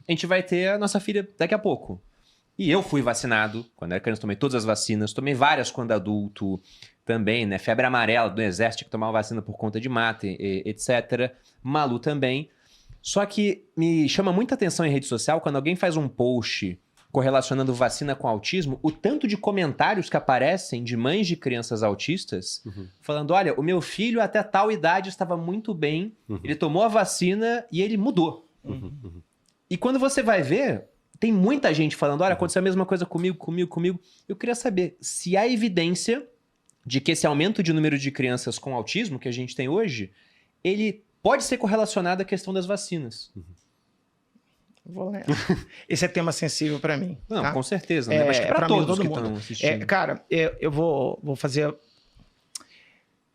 a gente vai ter a nossa filha daqui a pouco. E eu fui vacinado, quando era criança, tomei todas as vacinas, tomei várias quando adulto também, né? Febre amarela do exército, tinha que tomar uma vacina por conta de mata, etc. Malu também. Só que me chama muita atenção em rede social quando alguém faz um post correlacionando vacina com autismo, o tanto de comentários que aparecem de mães de crianças autistas falando, olha, o meu filho até tal idade estava muito bem, ele tomou a vacina e ele mudou. E quando você vai ver, tem muita gente falando, olha, aconteceu a mesma coisa comigo. Eu queria saber se há evidência de que esse aumento de número de crianças com autismo que a gente tem hoje, ele pode ser correlacionado à questão das vacinas. Vou ler. Esse é tema sensível para mim. Não, tá? com certeza, né? Mas para todos todo que mundo. estão assistindo. Cara, eu vou fazer...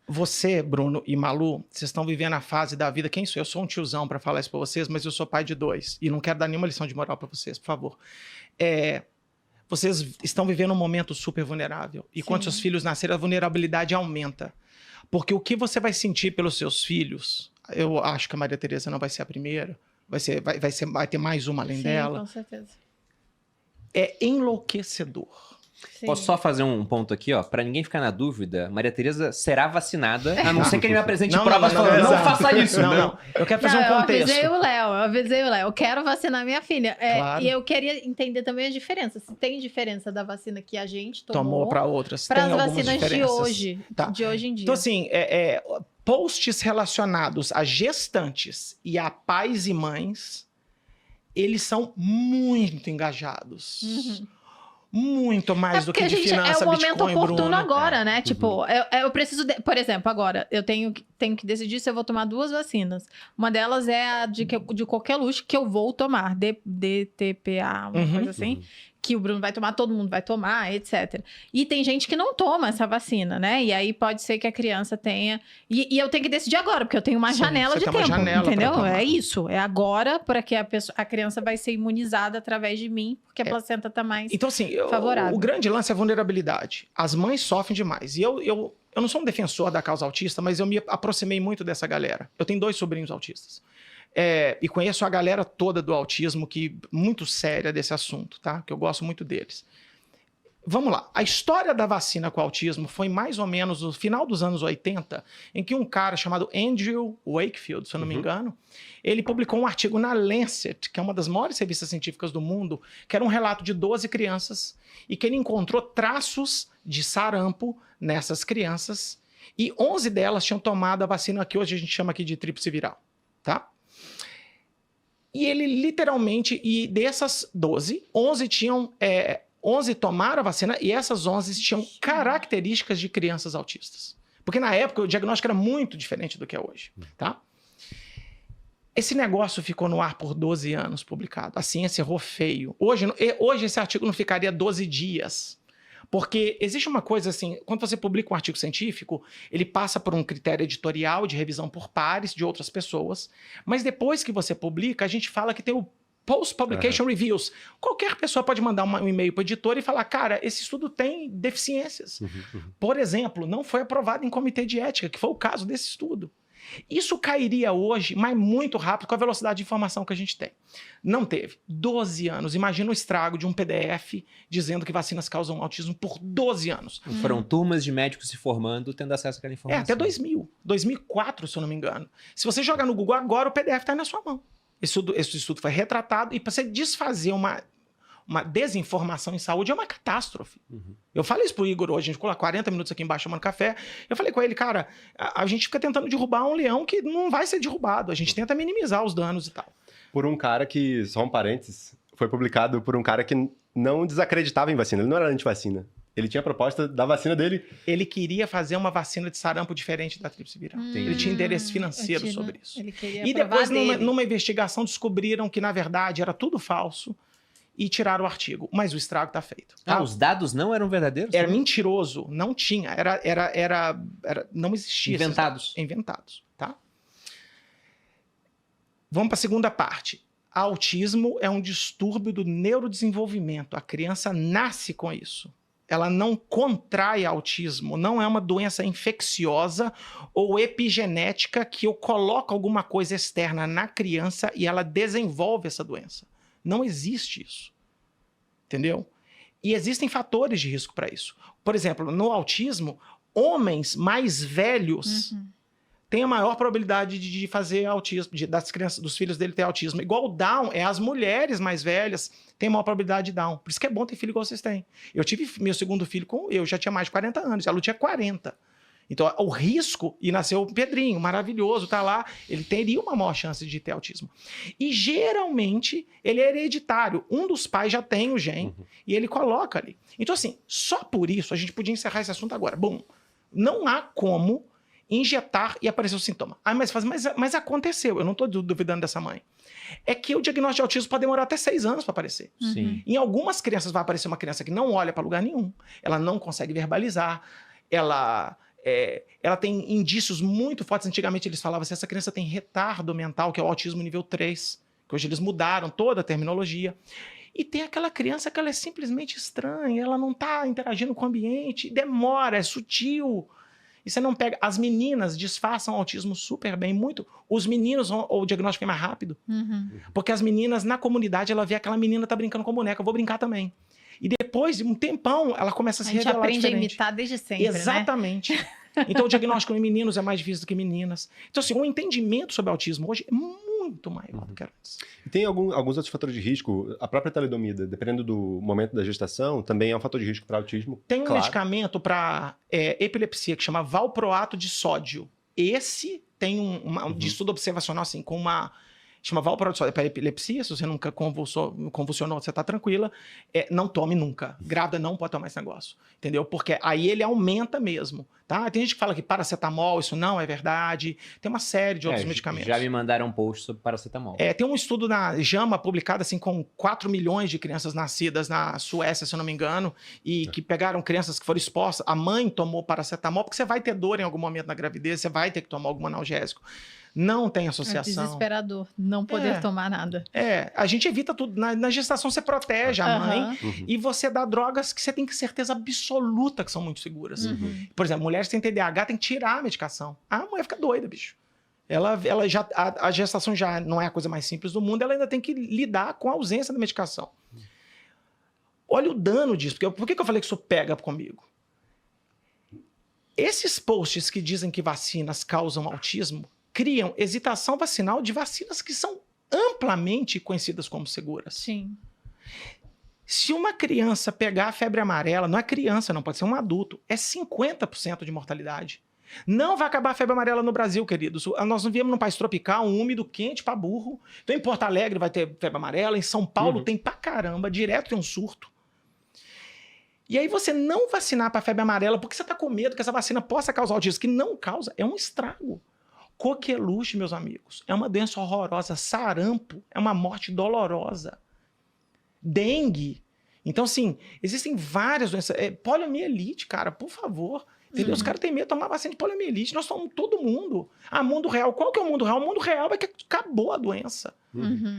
Você, Bruno e Malu, vocês estão vivendo a fase da vida. Quem sou eu? Eu sou um tiozão para falar isso para vocês, mas eu sou pai de 2. E não quero dar nenhuma lição de moral para vocês, por favor. Vocês estão vivendo um momento super vulnerável. E quando seus filhos nascerem, a vulnerabilidade aumenta. Porque o que você vai sentir pelos seus filhos... Eu acho que a Maria Tereza não vai ser a primeira. Vai ter mais uma além dela. Com certeza. É enlouquecedor. Sim. Posso só fazer um ponto aqui, ó? Pra ninguém ficar na dúvida, Maria Tereza será vacinada, a não ser que ele me apresente provas falando, não faça isso. Não. Eu quero fazer um contexto. Eu avisei o Léo. Eu quero vacinar minha filha. Claro. E eu queria entender também a diferença. Se tem diferença da vacina que a gente tomou para outras. para as vacinas de hoje. Tá. De hoje em dia. Então, assim, posts relacionados a gestantes e a pais e mães, eles são muito engajados. Muito mais do que de finança, é o momento Bitcoin, oportuno Bruno. agora, né? Tipo, eu preciso... Por exemplo, agora, eu tenho que decidir se eu vou tomar 2 vacinas. Uma delas é a de qualquer luxo que eu vou tomar. DTPA, uma coisa assim. Que o Bruno vai tomar, todo mundo vai tomar, etc. E tem gente que não toma essa vacina, né? E aí pode ser que a criança tenha... E eu tenho que decidir agora, porque eu tenho uma janela de tempo, entendeu? É isso. É agora, para que a criança vai ser imunizada através de mim, porque a placenta tá mais então, assim, favorável. O grande lance é a vulnerabilidade. As mães sofrem demais. E eu não sou um defensor da causa autista, mas eu me aproximei muito dessa galera. Eu tenho 2 sobrinhos autistas. E conheço a galera toda do autismo, muito séria desse assunto, tá? Que eu gosto muito deles. Vamos lá. A história da vacina com autismo foi mais ou menos no final dos anos 80, em que um cara chamado Andrew Wakefield, se eu não me engano, ele publicou um artigo na Lancet, que é uma das maiores revistas científicas do mundo, que era um relato de 12 crianças, e que ele encontrou traços de sarampo nessas crianças, e 11 delas tinham tomado a vacina que hoje a gente chama aqui de tríplice viral, tá? E ele literalmente, e dessas 12, 11 tomaram a vacina e essas 11 tinham características de crianças autistas. Porque na época o diagnóstico era muito diferente do que é hoje, tá? Esse negócio ficou no ar por 12 anos publicado. A ciência errou feio. Hoje esse artigo não ficaria 12 dias. Porque existe uma coisa assim, quando você publica um artigo científico, ele passa por um critério editorial de revisão por pares de outras pessoas, mas depois que você publica, a gente fala que tem o Post-Publication Reviews. Qualquer pessoa pode mandar um e-mail para o editor e falar, cara, esse estudo tem deficiências. Por exemplo, não foi aprovado em comitê de ética, que foi o caso desse estudo. Isso cairia hoje, mas muito rápido, com a velocidade de informação que a gente tem. Não teve. 12 anos. Imagina o estrago de um PDF dizendo que vacinas causam autismo por 12 anos. Foram turmas de médicos se formando, tendo acesso àquela informação. Até 2000. 2004, se eu não me engano. Se você jogar no Google agora, o PDF está aí na sua mão. Esse estudo foi retratado e para você desfazer uma desinformação em saúde é uma catástrofe. Eu falei isso pro Igor hoje, a gente ficou lá 40 minutos aqui embaixo tomando café, eu falei com ele, cara, a gente fica tentando derrubar um leão que não vai ser derrubado, a gente tenta minimizar os danos e tal. Por um cara que, só um parênteses, foi publicado por um cara que não desacreditava em vacina, ele não era anti-vacina. Ele tinha a proposta da vacina dele. Ele queria fazer uma vacina de sarampo diferente da tríplice viral. Ele tinha interesse financeiro sobre isso. E depois, numa investigação, descobriram que, na verdade, era tudo falso e tiraram o artigo. Mas o estrago está feito. Tá? Os dados não eram verdadeiros? Era mentiroso. Não tinha. Não existia. Inventados. Inventados. Tá? Vamos para a segunda parte. Autismo é um distúrbio do neurodesenvolvimento. A criança nasce com isso. Ela não contrai autismo, não é uma doença infecciosa ou epigenética que eu coloco alguma coisa externa na criança e ela desenvolve essa doença. Não existe isso. Entendeu? E existem fatores de risco para isso. Por exemplo, no autismo, homens mais velhos têm a maior probabilidade de fazer autismo, das crianças, dos filhos dele ter autismo. Igual o Down, as mulheres mais velhas têm a maior probabilidade de Down. Por isso que é bom ter filho igual vocês têm. Eu tive meu segundo filho eu já tinha mais de 40 anos, a Lu tinha 40. Então, o risco, e nasceu o Pedrinho, maravilhoso, tá lá, ele teria uma maior chance de ter autismo. E, geralmente, ele é hereditário. Um dos pais já tem o gene, e ele coloca ali. Então, assim, só por isso, a gente podia encerrar esse assunto agora. Bom, não há como injetar e aparecer o sintoma. Ah, mas aconteceu, eu não estou duvidando dessa mãe. É que o diagnóstico de autismo pode demorar até 6 anos para aparecer. Sim. Em algumas crianças vai aparecer uma criança que não olha para lugar nenhum, ela não consegue verbalizar, ela tem indícios muito fortes. Antigamente eles falavam assim, essa criança tem retardo mental, que é o autismo nível 3, que hoje eles mudaram toda a terminologia. E tem aquela criança que ela é simplesmente estranha, ela não está interagindo com o ambiente, demora, é sutil. E você não pega... As meninas disfarçam o autismo super bem, muito. Os meninos, o diagnóstico é mais rápido. Porque as meninas, na comunidade, ela vê aquela menina tá brincando com boneca, eu vou brincar também. E depois de um tempão, ela começa a se revelar diferente. A gente aprende a imitar desde sempre, exatamente. Né? Então, o diagnóstico em meninos é mais difícil do que meninas. Então, assim, o entendimento sobre autismo hoje é muito maior do que antes. E tem alguns outros fatores de risco. A própria talidomida, dependendo do momento da gestação, também é um fator de risco para autismo. Tem um medicamento para epilepsia que chama valproato de sódio. Esse tem um de estudo observacional, assim, com uma... Chama valproato de sódio para epilepsia. Se você nunca convulsionou, você está tranquila. Não tome nunca. Grávida não pode tomar esse negócio. Entendeu? Porque aí ele aumenta mesmo. Tá? Tem gente que fala que paracetamol, isso não é verdade. Tem uma série de outros medicamentos. Já me mandaram um post sobre paracetamol. Tem um estudo na JAMA publicado assim, com 4 milhões de crianças nascidas na Suécia, se eu não me engano, e que pegaram crianças que foram expostas. A mãe tomou paracetamol, porque você vai ter dor em algum momento na gravidez, você vai ter que tomar algum analgésico. Não tem associação. É desesperador não poder tomar nada. A gente evita tudo. Na gestação você protege a mãe e você dá drogas que você tem certeza absoluta que são muito seguras. Por exemplo, mulheres que têm TDAH tem que tirar a medicação. A mulher fica doida, bicho. Ela já, a gestação já não é a coisa mais simples do mundo, ela ainda tem que lidar com a ausência da medicação. Olha o dano disso. Por que eu falei que isso pega comigo? Esses posts que dizem que vacinas causam autismo criam hesitação vacinal de vacinas que são amplamente conhecidas como seguras. Sim. Se uma criança pegar a febre amarela, não é criança, não pode ser um adulto, é 50% de mortalidade. Não vai acabar a febre amarela no Brasil, queridos. Nós não viemos num país tropical, úmido, quente pra burro. Então em Porto Alegre vai ter febre amarela, em São Paulo tem pra caramba, direto tem um surto. E aí você não vacinar pra febre amarela porque você tá com medo que essa vacina possa causar autismo, que não causa, é um estrago. Coqueluche, meus amigos, é uma doença horrorosa. Sarampo é uma morte dolorosa. Dengue. Então, assim, existem várias doenças. Poliomielite, cara, por favor. Entendeu? Os caras têm medo de tomar vacina de poliomielite. Nós tomamos todo mundo. Mundo real. Qual que é o mundo real? O mundo real é que acabou a doença.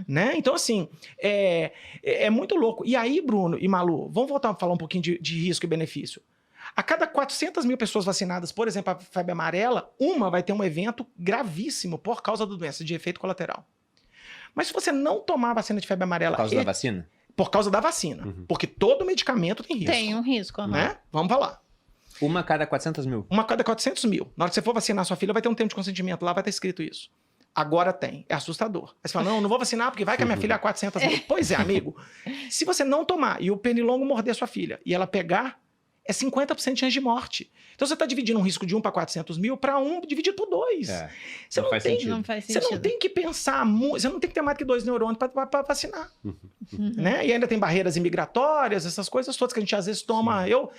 Né? Então, assim, é muito louco. E aí, Bruno e Malu, vamos voltar a falar um pouquinho de risco e benefício. A cada 400 mil pessoas vacinadas, por exemplo, a febre amarela, uma vai ter um evento gravíssimo por causa da doença, de efeito colateral. Mas se você não tomar a vacina de febre amarela... Por causa da vacina? Por causa da vacina. Porque todo medicamento tem risco. Tem um risco. Né? Vamos falar. Uma a cada 400 mil? Uma a cada 400 mil. Na hora que você for vacinar sua filha, vai ter um termo de consentimento. Lá vai estar escrito isso. Agora tem. É assustador. Aí você fala, não vou vacinar porque vai que a minha filha é 400 mil. Pois é, amigo. Se você não tomar e o pernilongo morder sua filha e ela pegar... é 50% de chance de morte. Então você está dividindo um risco de 1 para 400 mil para 1 dividido por 2. Você não faz sentido. Você não tem que pensar, você não tem que ter mais que 2 neurônios para vacinar. Né? E ainda tem barreiras imigratórias, essas coisas todas que a gente às vezes toma. Eu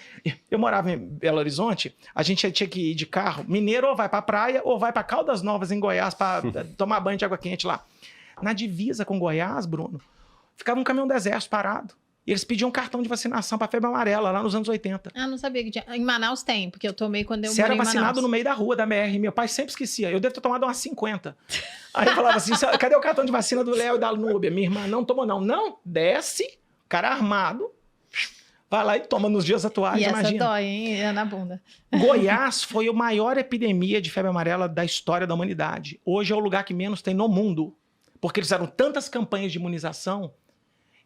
morava em Belo Horizonte, a gente tinha que ir de carro. Mineiro ou vai para a praia ou vai para Caldas Novas, em Goiás, para tomar banho de água quente lá. Na divisa com Goiás, Bruno, ficava um caminhão do exército parado. E eles pediam um cartão de vacinação para febre amarela lá nos anos 80. Não sabia que tinha. Em Manaus tem, porque eu tomei quando eu Você morei era vacinado em Manaus. no meio da rua, da BR. Meu pai sempre esquecia. Eu devo ter tomado umas 50. Aí eu falava assim, cadê o cartão de vacina do Léo e da Núbia? Minha irmã não tomou não. Não, desce, cara armado, vai lá e toma nos dias atuais, e imagina. essa dói, hein? É na bunda. Goiás foi a maior epidemia de febre amarela da história da humanidade. Hoje é o lugar que menos tem no mundo. Porque eles fizeram tantas campanhas de imunização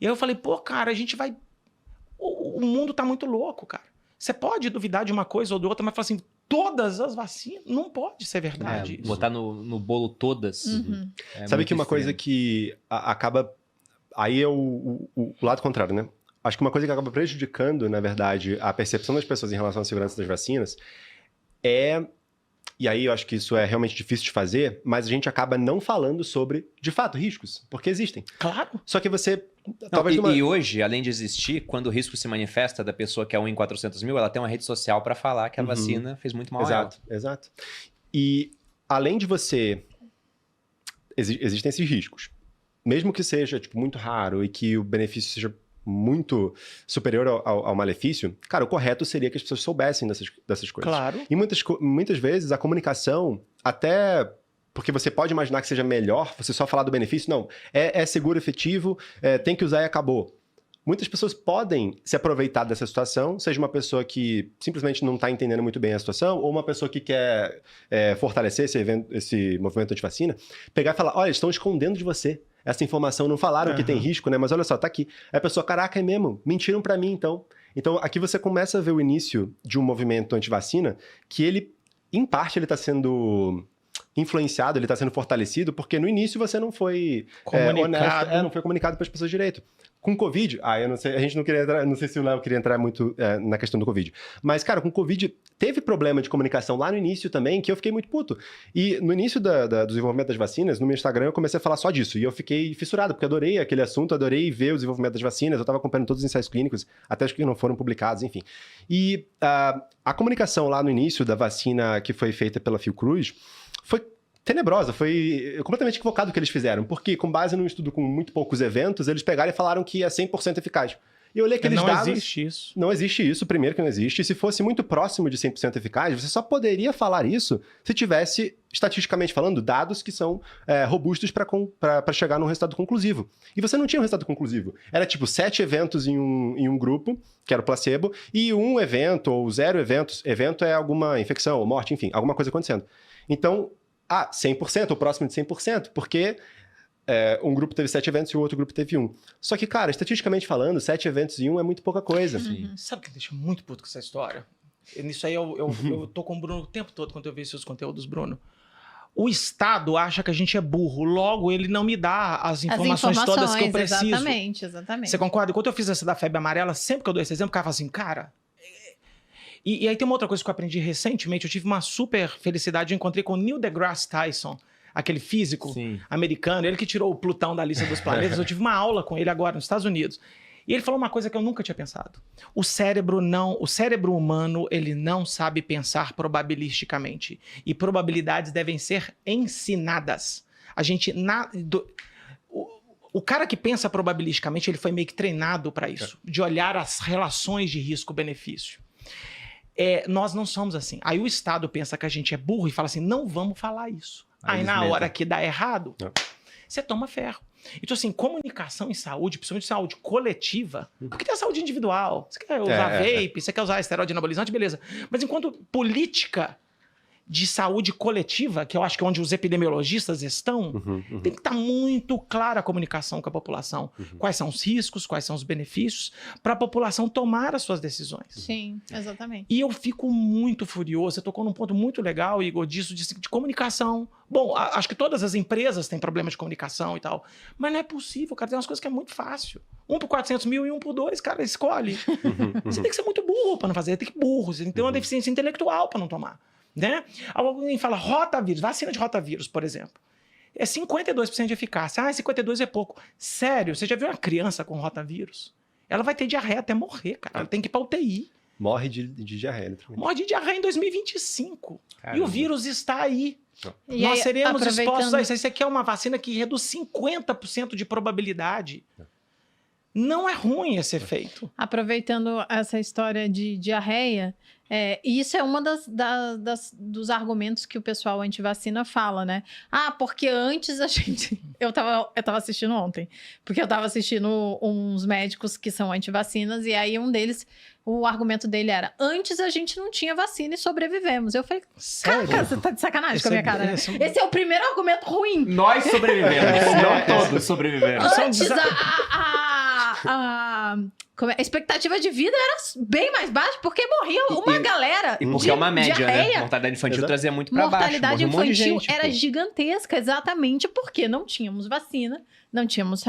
E aí eu falei, pô, cara, a gente vai... O mundo tá muito louco, cara. Você pode duvidar de uma coisa ou de outra, mas falar assim, todas as vacinas, não pode ser verdade. Isso. Botar no bolo todas. Uhum. Sabe que uma extremo. coisa que acaba... Aí é o lado contrário, né? Acho que uma coisa que acaba prejudicando, na verdade, a percepção das pessoas em relação à segurança das vacinas é... E aí eu acho que isso é realmente difícil de fazer, mas a gente acaba não falando sobre, de fato, riscos, porque existem. Claro. Só que você... Não, talvez e hoje, além de existir, quando o risco se manifesta da pessoa que é 1 em 400 mil, ela tem uma rede social para falar que a vacina fez muito mal a ela. Exato, exato. E além de você... Existem esses riscos. Mesmo que seja tipo, muito raro e que o benefício seja muito superior ao malefício, cara, o correto seria que as pessoas soubessem dessas coisas. Claro. E muitas vezes a comunicação, até porque você pode imaginar que seja melhor você só falar do benefício, não, é seguro, efetivo, tem que usar e acabou. Muitas pessoas podem se aproveitar dessa situação, seja uma pessoa que simplesmente não está entendendo muito bem a situação, ou uma pessoa que quer fortalecer esse movimento antivacina, pegar e falar, olha, estão escondendo de você essa informação, não falaram que tem risco, né? Mas olha só, tá aqui. Aí a pessoa, caraca, é mesmo, mentiram para mim, então. Então, aqui você começa a ver o início de um movimento antivacina que ele, em parte, ele está sendo influenciado, ele está sendo fortalecido, porque no início você não foi honesto, não foi comunicado para as pessoas direito. Com Covid, eu não sei, a gente não queria entrar, não sei se o Léo queria entrar muito na questão do Covid. Mas, cara, com Covid teve problema de comunicação lá no início também, que eu fiquei muito puto. E no início do desenvolvimento das vacinas, no meu Instagram, eu comecei a falar só disso. E eu fiquei fissurado, porque adorei aquele assunto, adorei ver o desenvolvimento das vacinas, eu estava acompanhando todos os ensaios clínicos, até os que não foram publicados, enfim. E a comunicação lá no início da vacina que foi feita pela Fiocruz foi tenebrosa, foi completamente equivocado o que eles fizeram, porque com base num estudo com muito poucos eventos, eles pegaram e falaram que é 100% eficaz. E eu olhei aqueles dados... Não existe isso. Não existe isso, primeiro que não existe. E se fosse muito próximo de 100% eficaz, você só poderia falar isso se tivesse, estatisticamente falando, dados que são robustos para chegar num resultado conclusivo. E você não tinha um resultado conclusivo. Era tipo 7 eventos em um grupo, que era o placebo, e 1 evento ou 0 eventos. Evento é alguma infecção ou morte, enfim, alguma coisa acontecendo. Então, 100% ou próximo de 100%, porque um grupo teve 7 eventos e o outro grupo teve 1. Só que, cara, estatisticamente falando, 7 eventos em 1 é muito pouca coisa. Sabe o que me deixa muito puto com essa história? Nisso aí eu tô com o Bruno o tempo todo quando eu vejo seus conteúdos, Bruno. O Estado acha que a gente é burro, logo ele não me dá as informações todas que eu preciso. Exatamente. Você concorda? Quando eu fiz essa da febre amarela, sempre que eu dou esse exemplo, o cara fala assim, cara... E aí tem uma outra coisa que eu aprendi recentemente, eu tive uma super felicidade, eu encontrei com o Neil deGrasse Tyson, aquele físico americano, ele que tirou o Plutão da lista dos planetas, eu tive uma aula com ele agora nos Estados Unidos. E ele falou uma coisa que eu nunca tinha pensado. O cérebro humano, ele não sabe pensar probabilisticamente. E probabilidades devem ser ensinadas. A gente... O cara que pensa probabilisticamente, ele foi meio que treinado para isso, de olhar as relações de risco-benefício. Nós não somos assim. Aí o Estado pensa que a gente é burro e fala assim, não vamos falar isso. Aí na hora que dá errado, você toma ferro. Então assim, comunicação em saúde, principalmente saúde coletiva, porque tem a saúde individual. Você quer usar vape, você quer usar esteroide anabolizante, beleza. Mas enquanto política de saúde coletiva, que eu acho que é onde os epidemiologistas estão, tem que estar muito clara a comunicação com a população. Quais são os riscos, quais são os benefícios, para a população tomar as suas decisões. Sim, exatamente. E eu fico muito furioso, você tocou num ponto muito legal, Igor, disso de comunicação. Bom, acho que todas as empresas têm problemas de comunicação e tal, mas não é possível, cara, tem umas coisas que é muito fácil. 1 por 400 mil e 1 por 2, cara, escolhe. Você tem que ser muito burro para não fazer, tem que burro, você tem que ter uma deficiência intelectual para não tomar. Né? Alguém fala rotavírus, vacina de rotavírus, por exemplo. É 52% de eficácia. 52% é pouco. Sério, você já viu uma criança com rotavírus? Ela vai ter diarreia até morrer, cara. Ela tem que ir pra UTI. Morre de diarreia. Morre de diarreia em 2025. Caramba. E o vírus está aí. E Nós aí, seremos aproveitando... expostos a isso. Isso aqui é uma vacina que reduz 50% de probabilidade. Não é ruim esse efeito. Aproveitando essa história de diarreia, isso é uma dos argumentos que o pessoal antivacina fala, né? Porque antes a gente... Eu tava assistindo ontem, porque eu tava assistindo uns médicos que são antivacinas, e aí um deles, o argumento dele era, antes a gente não tinha vacina e sobrevivemos. Eu falei, cara, você tá de sacanagem com a minha cara, né? Esse é o primeiro argumento ruim. Nós sobrevivemos, não todos sobrevivemos. Antes a expectativa de vida era bem mais baixa, porque morria uma galera. E porque é uma média, diarreia. né? Mortalidade infantil Exato. trazia muito pra baixo. Mortalidade Morreu um monte de infantil gente, era pô. gigantesca, exatamente porque não tínhamos vacina, não tínhamos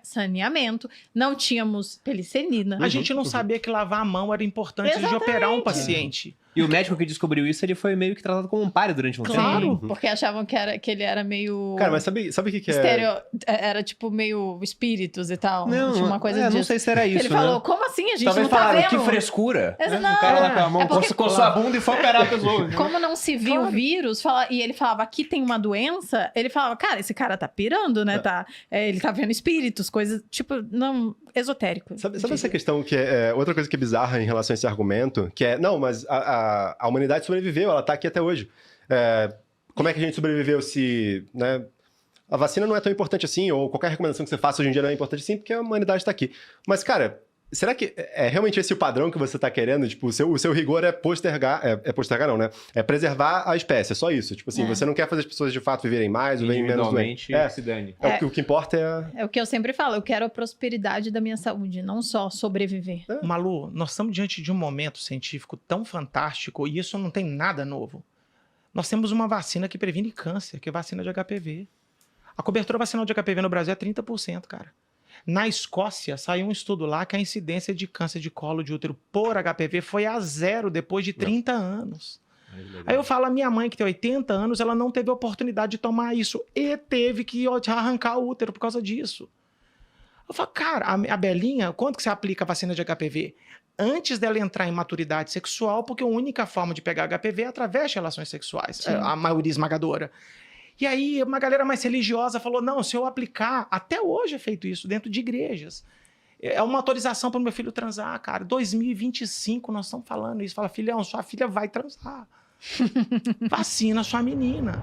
saneamento, não tínhamos penicilina. A gente não sabia que lavar a mão era importante antes de operar um paciente. E o médico que descobriu isso, ele foi meio que tratado como um páreo durante um tempo. Claro, porque achavam que ele era meio... Cara, mas sabe o que é? Era tipo meio espíritos e tal. Não, tinha uma coisa não disso. sei se era isso, Ele né? falou, como assim? A gente Talvez não tá falaram, vendo. que frescura. Não, O cara lá com a mão é porque- coçou a bunda e foi operar a pessoa. Como não se viu o vírus, e ele falava, aqui tem uma doença, ele falava, cara, esse cara tá pirando, né? Ele tá vendo espíritos, coisas, tipo, não, esotérico. Sabe essa questão que é outra coisa que é bizarra em relação a esse argumento? Que é, não, mas a humanidade sobreviveu, ela tá aqui até hoje. Como é que a gente sobreviveu se, né, a vacina não é tão importante assim, ou qualquer recomendação que você faça hoje em dia não é importante assim, porque a humanidade tá aqui. Mas, cara, será que é realmente esse o padrão que você tá querendo? Tipo, o seu rigor é postergar, postergar não, né? É preservar a espécie, é só isso. Tipo assim, você não quer fazer as pessoas de fato viverem mais ou viverem menos doentes. Se dane. O que importa é... É o que eu sempre falo, eu quero a prosperidade da minha saúde, não só sobreviver. Malu, nós estamos diante de um momento científico tão fantástico e isso não tem nada novo. Nós temos uma vacina que previne câncer, que é a vacina de HPV. A cobertura vacinal de HPV no Brasil é 30%, cara. Na Escócia, saiu um estudo lá que a incidência de câncer de colo de útero por HPV foi a 0 depois de 30 anos. Aí eu falo, a minha mãe que tem 80 anos, ela não teve a oportunidade de tomar isso e teve que arrancar o útero por causa disso. Eu falo, cara, a Belinha, quanto que você aplica a vacina de HPV? Antes dela entrar em maturidade sexual, porque a única forma de pegar HPV é através de relações sexuais, a maioria esmagadora. E aí uma galera mais religiosa falou, não, se eu aplicar, até hoje é feito isso dentro de igrejas. É uma autorização para o meu filho transar, cara. 2025 nós estamos falando isso. Fala, filhão, sua filha vai transar. Vacina sua menina.